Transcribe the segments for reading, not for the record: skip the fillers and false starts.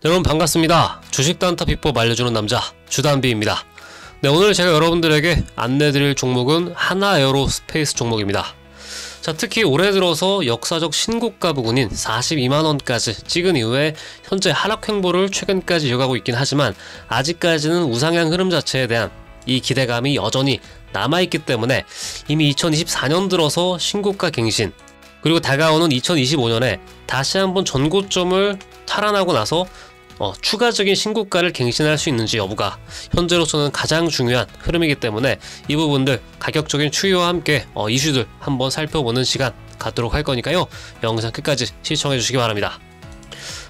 네, 여러분 반갑습니다. 주식 단타 비법 알려주는 남자 주단비입니다. 네, 오늘 제가 여러분들에게 안내드릴 종목은 하나에어로스페이스 종목입니다. 자, 특히 올해 들어서 역사적 신고가 부근인 42만원까지 찍은 이후에 현재 하락 횡보를 최근까지 이어가고 있긴 하지만 아직까지는 우상향 흐름 자체에 대한 이 기대감이 여전히 남아있기 때문에 이미 2024년 들어서 신고가 갱신, 그리고 다가오는 2025년에 다시 한번 전고점을 탈환하고 나서 추가적인 신고가를 갱신할 수 있는지 여부가 현재로서는 가장 중요한 흐름이기 때문에 이 부분들 가격적인 추이와 함께 이슈들 한번 살펴보는 시간 갖도록 할 거니까요, 영상 끝까지 시청해 주시기 바랍니다.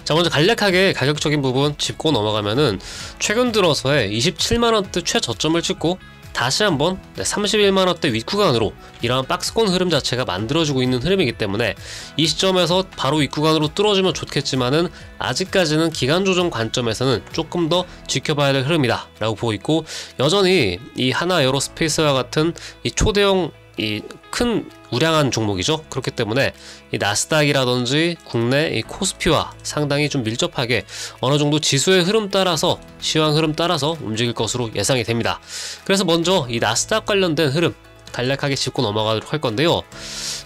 자, 먼저 간략하게 가격적인 부분 짚고 넘어가면은 최근 들어서의 27만원대 최저점을 찍고 다시 한번 31만원대 윗구간으로 이러한 박스권 흐름 자체가 만들어지고 있는 흐름이기 때문에 이 시점에서 바로 윗구간으로 뚫어주면 좋겠지만은 아직까지는 기간조정 관점에서는 조금 더 지켜봐야 될 흐름이다 라고 보고 있고, 여전히 이 하나에어로스페이스와 같은 이 초대형 이 큰 우량한 종목이죠. 그렇기 때문에 이 나스닥이라든지 국내 이 코스피와 상당히 좀 밀접하게 어느 정도 지수의 흐름 따라서, 시황 흐름 따라서 움직일 것으로 예상이 됩니다. 그래서 먼저 이 나스닥 관련된 흐름 간략하게 짚고 넘어가도록 할 건데요.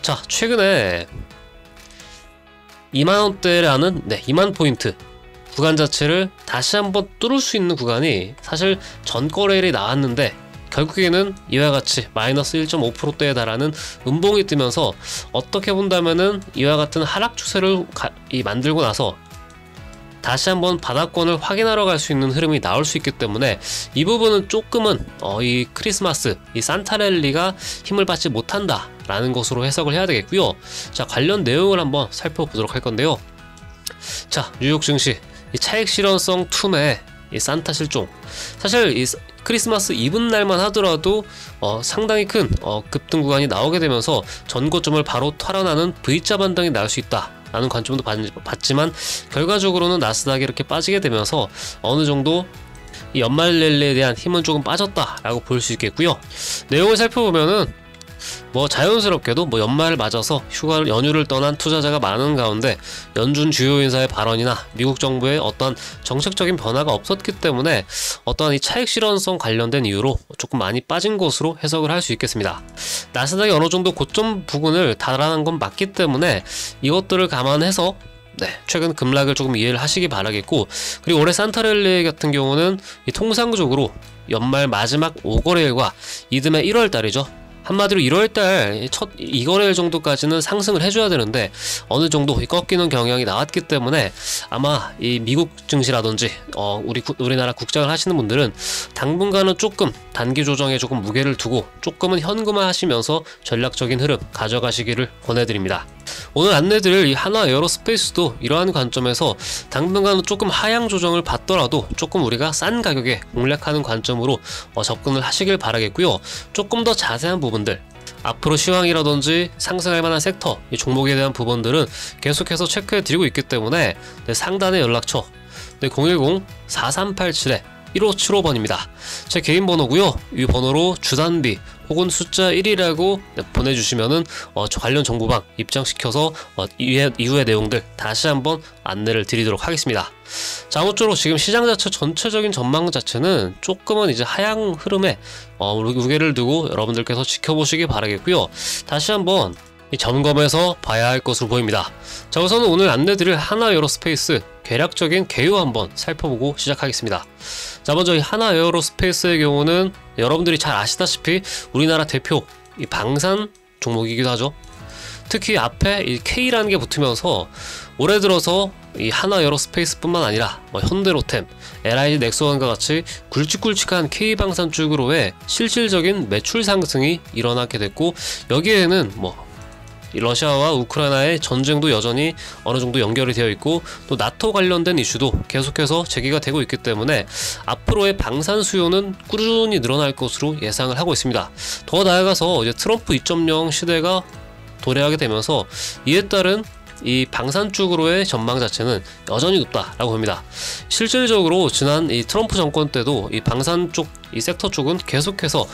자, 최근에 2만원대라는 2만 포인트 구간 자체를 다시 한번 뚫을 수 있는 구간이 사실 전거래일이 나왔는데 결국에는 이와 같이 마이너스 1.5%대에 달하는 음봉이 뜨면서 어떻게 본다면은 이와 같은 하락 추세를 만들고 나서 다시 한번 바닥권을 확인하러 갈 수 있는 흐름이 나올 수 있기 때문에 이 부분은 조금은 이 크리스마스 이 산타랠리가 힘을 받지 못한다 라는 것으로 해석을 해야 되겠고요. 자, 관련 내용을 한번 살펴보도록 할 건데요. 자, 뉴욕 증시 이 차익 실현성 툼의 이 산타 실종, 사실 이 크리스마스 이브 날만 하더라도 상당히 큰 급등 구간이 나오게 되면서 전고점을 바로 탈환하는 V자 반등이 나올 수 있다 라는 관점도 봤지만 결과적으로는 나스닥이 이렇게 빠지게 되면서 어느 정도 이 연말 랠리에 대한 힘은 조금 빠졌다 라고 볼 수 있겠고요. 내용을 살펴보면은 자연스럽게도 연말을 맞아서 연휴를 떠난 투자자가 많은 가운데 연준 주요 인사의 발언이나 미국 정부의 어떤 정책적인 변화가 없었기 때문에 어떠한 이 차익 실현성 관련된 이유로 조금 많이 빠진 것으로 해석을 할 수 있겠습니다. 나스닥이 어느 정도 고점 부근을 달아난 건 맞기 때문에 이것들을 감안해서 최근 급락을 조금 이해를 하시기 바라겠고, 그리고 올해 산타랠리 같은 경우는 통상적으로 연말 마지막 5거래일과 이듬해 1월달이죠. 한마디로 1월달 첫 2거래일 정도까지는 상승을 해줘야 되는데 어느 정도 꺾이는 경향이 나왔기 때문에 아마 이 미국 증시라든지 우리나라 국장을 하시는 분들은 당분간은 조금 단기 조정에 조금 무게를 두고 조금은 현금화 하시면서 전략적인 흐름 가져가시기를 권해드립니다. 오늘 안내드릴 이 하나에어로스페이스도 이러한 관점에서 당분간은 조금 하향 조정을 받더라도 조금 우리가 싼 가격에 공략하는 관점으로 접근을 하시길 바라겠고요. 조금 더 자세한 부분들, 앞으로 시황이라든지 상승할 만한 섹터, 이 종목에 대한 부분들은 계속해서 체크해 드리고 있기 때문에 상단의 연락처 010-4387-1575번입니다. 제 개인 번호고요. 이 번호로 주단비 혹은 숫자 1이라고 보내주시면은 관련 정보방 입장시켜서 이후의 내용들 다시 한번 안내를 드리도록 하겠습니다. 자, 아무쪼록 지금 시장 자체 전체적인 전망 자체는 조금은 이제 하향 흐름에 무게를 두고 여러분들께서 지켜보시기 바라겠고요. 다시 한번 점검해서 봐야 할 것으로 보입니다. 자, 우선은 오늘 안내드릴 하나에어로스페이스 개략적인 개요 한번 살펴보고 시작하겠습니다. 자, 먼저 이 하나에어로스페이스의 경우는 여러분들이 잘 아시다시피 우리나라 대표 이 방산 종목이기도 하죠. 특히 앞에 이 K라는 게 붙으면서 올해 들어서 이 하나에어로스페이스 뿐만 아니라 현대로템, LIG 넥스원과 같이 굵직굵직한 K방산 쪽으로의 실질적인 매출 상승이 일어나게 됐고, 여기에는 러시아와 우크라이나의 전쟁도 여전히 어느 정도 연결이 되어 있고, 또 나토 관련된 이슈도 계속해서 제기가 되고 있기 때문에 앞으로의 방산 수요는 꾸준히 늘어날 것으로 예상을 하고 있습니다. 더 나아가서 이제 트럼프 2.0 시대가 도래하게 되면서 이에 따른 이 방산 쪽으로의 전망 자체는 여전히 높다라고 봅니다. 실질적으로 지난 이 트럼프 정권 때도 이 방산 쪽 이 섹터 쪽은 계속해서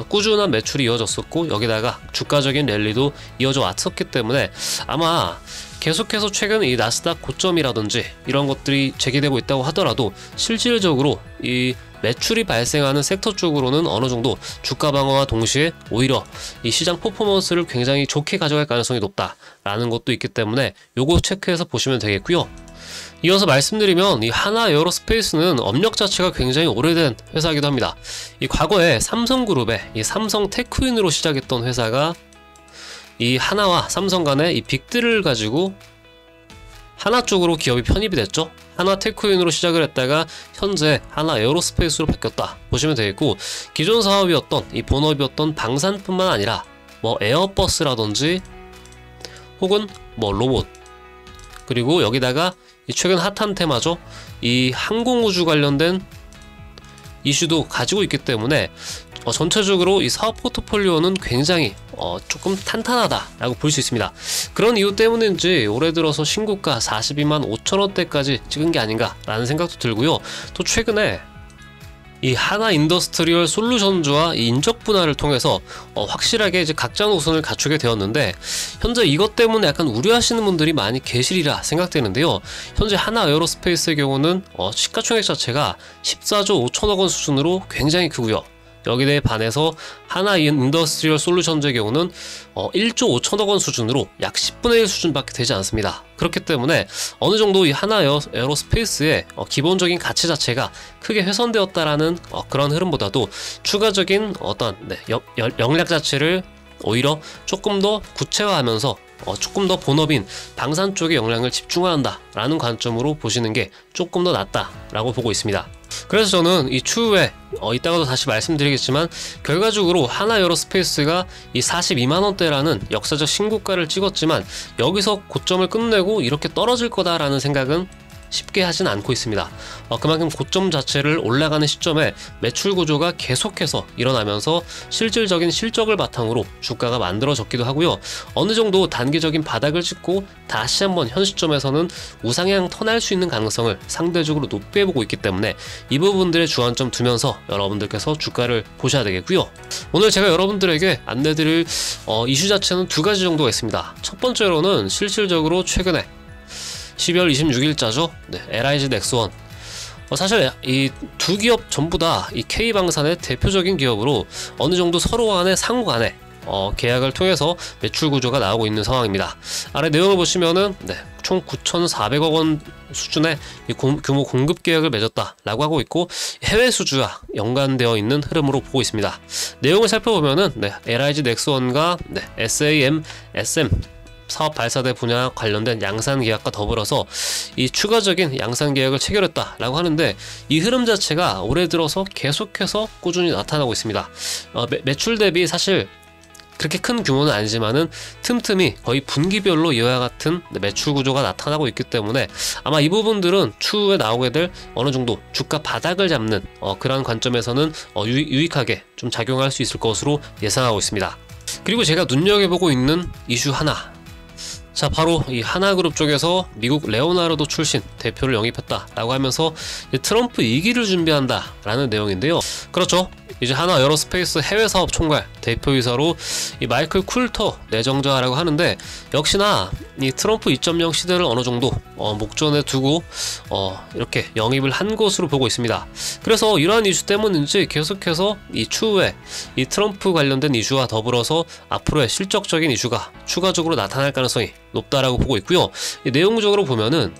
꾸준한 매출이 이어졌었고, 여기다가 주가적인 랠리도 이어져 왔었기 때문에 아마 계속해서 최근 이 나스닥 고점이라든지 이런 것들이 제기되고 있다고 하더라도 실질적으로 이 매출이 발생하는 섹터 쪽으로는 어느 정도 주가 방어와 동시에 오히려 이 시장 퍼포먼스를 굉장히 좋게 가져갈 가능성이 높다라는 것도 있기 때문에 요거 체크해서 보시면 되겠고요. 이어서 말씀드리면 이 하나 에어로스페이스는 업력 자체가 굉장히 오래된 회사이기도 합니다. 이 과거에 삼성그룹의 이 삼성 테크윈으로 시작했던 회사가 이 하나와 삼성 간의 이 빅딜을 가지고 하나 쪽으로 기업이 편입이 됐죠. 하나 테크윈으로 시작을 했다가 현재 하나 에어로스페이스로 바뀌었다 보시면 되겠고, 기존 사업이었던 이 본업이었던 방산뿐만 아니라 뭐 에어버스라든지 혹은 뭐 로봇, 그리고 여기다가 이 최근 핫한 테마죠, 이 항공우주 관련된 이슈도 가지고 있기 때문에 전체적으로 이 사업 포트폴리오는 굉장히 조금 탄탄하다라고 볼 수 있습니다. 그런 이유 때문인지 올해 들어서 신고가 42만 5천원대까지 찍은 게 아닌가라는 생각도 들고요. 또 최근에 이 하나 인더스트리얼 솔루션즈와 이 인적 분할을 통해서 확실하게 이제 각자 노선을 갖추게 되었는데, 현재 이것 때문에 약간 우려하시는 분들이 많이 계시리라 생각되는데요. 현재 하나 에어로스페이스의 경우는 시가총액 자체가 14조 5천억 원 수준으로 굉장히 크고요. 여기에 대해 반해서 하나 인더스트리얼 솔루션즈의 경우는 1조 5천억 원 수준으로 약 10분의 1 수준밖에 되지 않습니다. 그렇기 때문에 어느 정도 이 하나 에어로스페이스의 기본적인 가치 자체가 크게 훼손되었다라는 그런 흐름보다도 추가적인 어떤 역량 자체를 오히려 조금 더 구체화하면서 조금 더 본업인 방산 쪽에 역량을 집중한다 라는 관점으로 보시는 게 조금 더 낫다라고 보고 있습니다. 그래서 저는 이 추후에 이따가도 다시 말씀드리겠지만 결과적으로 하나 에어로스페이스가 이 42만원대라는 역사적 신고가를 찍었지만 여기서 고점을 끝내고 이렇게 떨어질 거다라는 생각은 쉽게 하진 않고 있습니다. 그만큼 고점 자체를 올라가는 시점에 매출 구조가 계속해서 일어나면서 실질적인 실적을 바탕으로 주가가 만들어졌기도 하고요. 어느 정도 단기적인 바닥을 찍고 다시 한번 현 시점에서는 우상향 턴할 수 있는 가능성을 상대적으로 높게 보고 있기 때문에 이 부분들의 주안점 두면서 여러분들께서 주가를 보셔야 되겠고요. 오늘 제가 여러분들에게 안내드릴 이슈 자체는 두 가지 정도가 있습니다. 첫 번째로는 실질적으로 최근에 12월 26일자죠. LIG 넥스원. 사실 이 두 기업 전부 다 이 K방산의 대표적인 기업으로 어느 정도 서로 간의 상호 간에 계약을 통해서 매출 구조가 나오고 있는 상황입니다. 아래 내용을 보시면은 총 9,400억 원 수준의 규모 공급 계약을 맺었다라고 하고 있고, 해외 수주와 연관되어 있는 흐름으로 보고 있습니다. 내용을 살펴보면은 LIG 넥스원과 SAM, SM 사업 발사대 분야 관련된 양산 계약과 더불어서 이 추가적인 양산 계약을 체결했다라고 하는데, 이 흐름 자체가 올해 들어서 계속해서 꾸준히 나타나고 있습니다. 매출 대비 사실 그렇게 큰 규모는 아니지만은 틈틈이 거의 분기별로 이와 같은 매출 구조가 나타나고 있기 때문에 아마 이 부분들은 추후에 나오게 될 어느 정도 주가 바닥을 잡는 그런 관점에서는 유익하게 좀 작용할 수 있을 것으로 예상하고 있습니다. 그리고 제가 눈여겨보고 있는 이슈 하나, 자 바로 이 하나그룹 쪽에서 미국 레오나르도 출신 대표를 영입했다라고 하면서 트럼프 2기를 준비한다 라는 내용인데요. 그렇죠, 이제 하나 에어로스페이스 해외사업 총괄 대표이사로 이 마이클 쿨터 내정자라고 하는데, 역시나 이 트럼프 2.0 시대를 어느 정도 목전에 두고 이렇게 영입을 한 것으로 보고 있습니다. 그래서 이러한 이슈 때문인지 계속해서 이 추후에 이 트럼프 관련된 이슈와 더불어서 앞으로의 실적적인 이슈가 추가적으로 나타날 가능성이 높다라고 보고 있고요. 이 내용적으로 보면은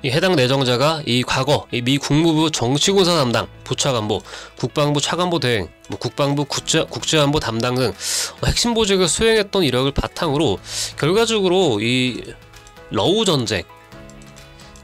이 해당 내정자가 이 과거 이 미 국무부 정치군사 담당 부차관보, 국방부 차관보 대행, 국방부 국제안보 담당 등 핵심 보직을 수행했던 이력을 바탕으로 결과적으로 이 러우 전쟁,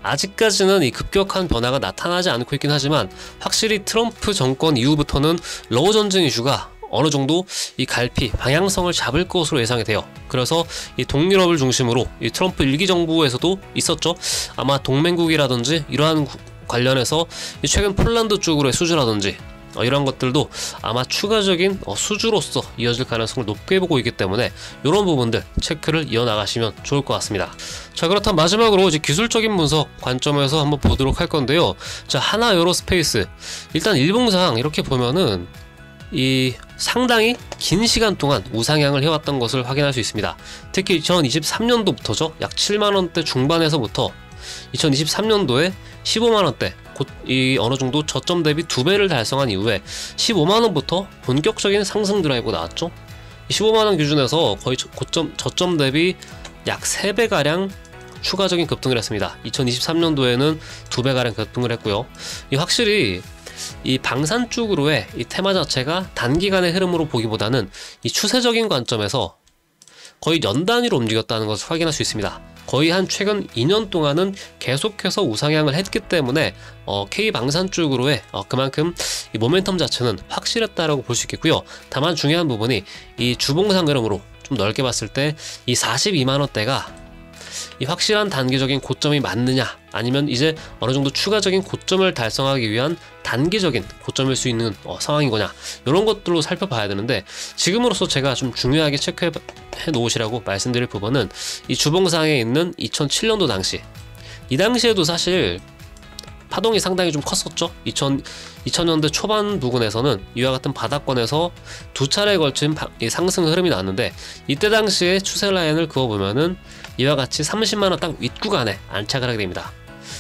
아직까지는 이 급격한 변화가 나타나지 않고 있긴 하지만 확실히 트럼프 정권 이후부터는 러우 전쟁 이슈가 어느 정도 이 갈피 방향성을 잡을 것으로 예상이 돼요. 그래서 이 동유럽을 중심으로 이 트럼프 1기 정부에서도 있었죠. 아마 동맹국이라든지 이러한 관련해서 이 최근 폴란드 쪽으로의 수주라든지 이런 것들도 아마 추가적인 수주로서 이어질 가능성을 높게 보고 있기 때문에 이런 부분들 체크를 이어나가시면 좋을 것 같습니다. 자, 그렇다면 마지막으로 이제 기술적인 분석 관점에서 한번 보도록 할 건데요. 자, 하나 에어로스페이스, 일단 일봉상 이렇게 보면은 이 상당히 긴 시간 동안 우상향을 해왔던 것을 확인할 수 있습니다. 특히 2023년도부터죠. 약 7만원대 중반에서부터 2023년도에 15만원대 곧 이 어느정도 저점 대비 2배를 달성한 이후에 15만원부터 본격적인 상승 드라이브가 나왔죠. 15만원 기준에서 거의 저점 대비 약 3배가량 추가적인 급등을 했습니다. 2023년도에는 2배가량 급등을 했고요. 확실히 이 방산 쪽으로의 이 테마 자체가 단기간의 흐름으로 보기보다는 이 추세적인 관점에서 거의 연 단위로 움직였다는 것을 확인할 수 있습니다. 거의 한 최근 2년 동안은 계속해서 우상향을 했기 때문에 K방산 쪽으로의 그만큼 이 모멘텀 자체는 확실했다라고 볼 수 있겠고요. 다만 중요한 부분이 이 주봉상 흐름으로 좀 넓게 봤을 때 이 42만원대가 이 확실한 단기적인 고점이 맞느냐, 아니면 이제 어느 정도 추가적인 고점을 달성하기 위한 단기적인 고점일 수 있는 상황인 거냐, 이런 것들로 살펴봐야 되는데, 지금으로서 제가 좀 중요하게 체크해 놓으시라고 말씀드릴 부분은 이 주봉상에 있는 2007년도 당시, 이 당시에도 사실 파동이 상당히 좀 컸었죠. 2000년대 초반 부근에서는 이와 같은 바닥권에서 두 차례에 걸친 상승 흐름이 나왔는데, 이때 당시에 추세 라인을 그어보면은 이와 같이 30만원 딱 윗구간에 안착을 하게 됩니다.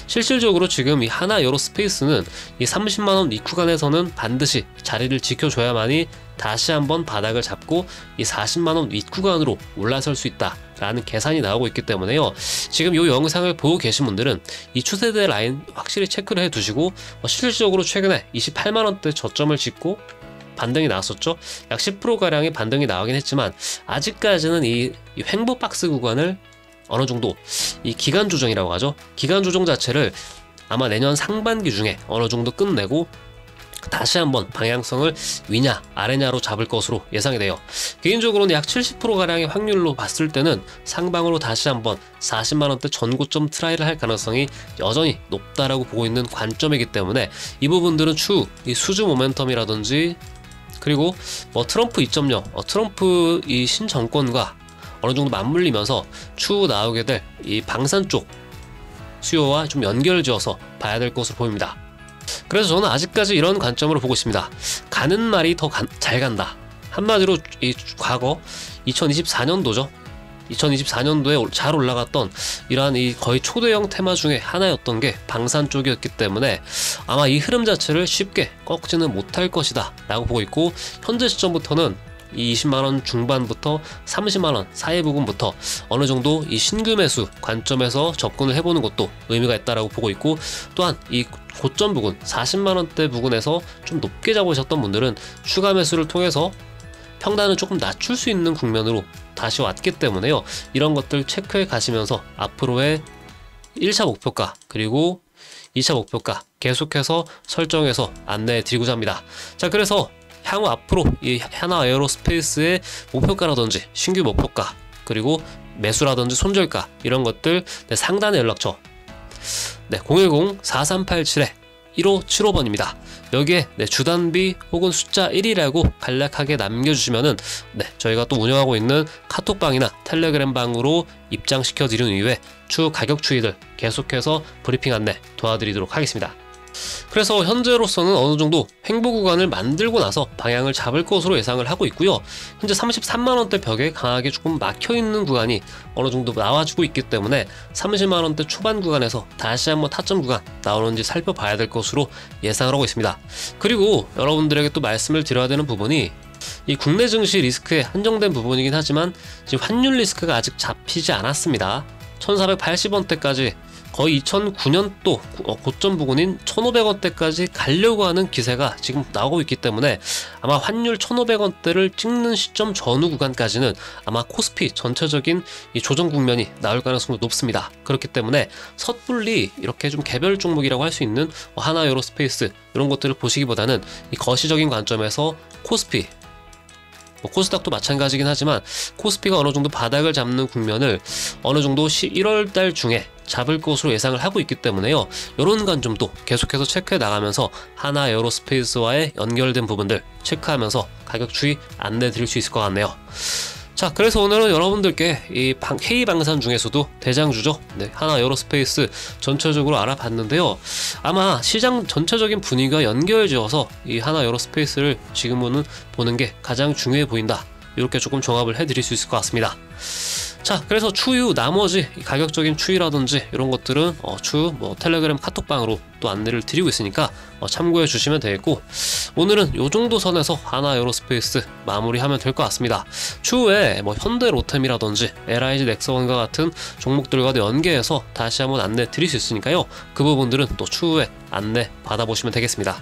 실질적으로 지금 이 하나 에어로스페이스는 이 30만원 윗구간에서는 반드시 자리를 지켜줘야만이 다시 한번 바닥을 잡고 이 40만원 윗구간으로 올라설 수 있다 라는 계산이 나오고 있기 때문에요. 지금 이 영상을 보고 계신 분들은 이 추세대 라인 확실히 체크를 해 두시고, 실질적으로 최근에 28만원대 저점을 찍고 반등이 나왔었죠. 약 10%가량의 반등이 나오긴 했지만 아직까지는 이 횡보 박스 구간을 어느 정도 이 기간 조정이라고 하죠. 기간 조정 자체를 아마 내년 상반기 중에 어느 정도 끝내고 다시 한번 방향성을 위냐 아래냐로 잡을 것으로 예상이 돼요. 개인적으로는 약 70%가량의 확률로 봤을 때는 상방으로 다시 한번 40만원대 전고점 트라이를 할 가능성이 여전히 높다라고 보고 있는 관점이기 때문에 이 부분들은 추후 이 수주 모멘텀이라든지, 그리고 트럼프 2.0 트럼프 이 신정권과 어느 정도 맞물리면서 추후 나오게 될 이 방산 쪽 수요와 좀 연결지어서 봐야 될 것으로 보입니다. 그래서 저는 아직까지 이런 관점으로 보고 있습니다. 가는 말이 더 잘 간다. 한마디로 이 과거 2024년도죠. 2024년도에 잘 올라갔던 이러한 이 거의 초대형 테마 중에 하나였던 게 방산 쪽이었기 때문에 아마 이 흐름 자체를 쉽게 꺾지는 못할 것이다 라고 보고 있고, 현재 시점부터는 이 20만원 중반부터 30만원 사이 부분부터 어느 정도 이 신규 매수 관점에서 접근을 해보는 것도 의미가 있다라고 보고 있고, 또한 이 고점 부근 40만원대 부근에서 좀 높게 잡으셨던 분들은 추가 매수를 통해서 평단을 조금 낮출 수 있는 국면으로 다시 왔기 때문에요. 이런 것들 체크해 가시면서 앞으로의 1차 목표가 그리고 2차 목표가 계속해서 설정해서 안내해 드리고자 합니다. 자, 그래서 향후 앞으로 이 하나 에어로스페이스의 목표가라든지 신규 목표가, 그리고 매수라든지 손절가, 이런 것들 상단에 연락처 010-4387-1575번입니다. 여기에 주단비 혹은 숫자 1이라고 간략하게 남겨주시면은 저희가 또 운영하고 있는 카톡방이나 텔레그램 방으로 입장시켜 드린 이후에 추후 가격 추이들 계속해서 브리핑 안내 도와드리도록 하겠습니다. 그래서 현재로서는 어느 정도 횡보 구간을 만들고 나서 방향을 잡을 것으로 예상을 하고 있고요. 현재 33만원대 벽에 강하게 조금 막혀있는 구간이 어느 정도 나와주고 있기 때문에 30만원대 초반 구간에서 다시 한번 타점 구간 나오는지 살펴봐야 될 것으로 예상을 하고 있습니다. 그리고 여러분들에게 또 말씀을 드려야 되는 부분이, 이 국내 증시 리스크에 한정된 부분이긴 하지만 지금 환율 리스크가 아직 잡히지 않았습니다. 1480원대까지 거의 2009년도 고점 부근인 1500원대까지 가려고 하는 기세가 지금 나오고 있기 때문에 아마 환율 1500원대를 찍는 시점 전후 구간까지는 아마 코스피 전체적인 이 조정 국면이 나올 가능성도 높습니다. 그렇기 때문에 섣불리 이렇게 좀 개별 종목이라고 할 수 있는 하나 에어로스페이스 이런 것들을 보시기보다는 이 거시적인 관점에서 코스피, 코스닥도 마찬가지긴 하지만 코스피가 어느 정도 바닥을 잡는 국면을 어느 정도 1월달 중에 잡을 것으로 예상을 하고 있기 때문에요. 이런 관점도 계속해서 체크해 나가면서 하나 에어로스페이스와의 연결된 부분들 체크하면서 가격 추이 안내 드릴 수 있을 것 같네요. 자, 그래서 오늘은 여러분들께 이 K 방산 중에서도 대장주죠. 네, 하나 에어로스페이스 전체적으로 알아봤는데요. 아마 시장 전체적인 분위기가 연결지어서 이 하나 에어로스페이스를 지금은 보는 게 가장 중요해 보인다. 이렇게 조금 종합을 해드릴 수 있을 것 같습니다. 자, 그래서 추후 나머지 가격적인 추이라든지 이런 것들은 추후 텔레그램 카톡방으로 또 안내를 드리고 있으니까 참고해 주시면 되겠고, 오늘은 요 정도 선에서 하나 에어로스페이스 마무리하면 될 것 같습니다. 추후에 현대로템이라든지 LIG 넥서원과 같은 종목들과도 연계해서 다시 한번 안내 드릴 수 있으니까요. 그 부분들은 또 추후에 안내 받아보시면 되겠습니다.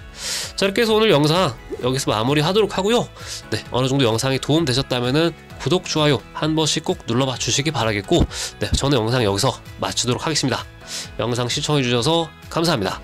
자, 이렇게 해서 오늘 영상 여기서 마무리하도록 하고요. 네, 어느 정도 영상이 도움되셨다면은 구독, 좋아요 한 번씩 꼭 눌러봐 주시기 바라겠고, 네, 저는 영상 여기서 마치도록 하겠습니다. 영상 시청해주셔서 감사합니다.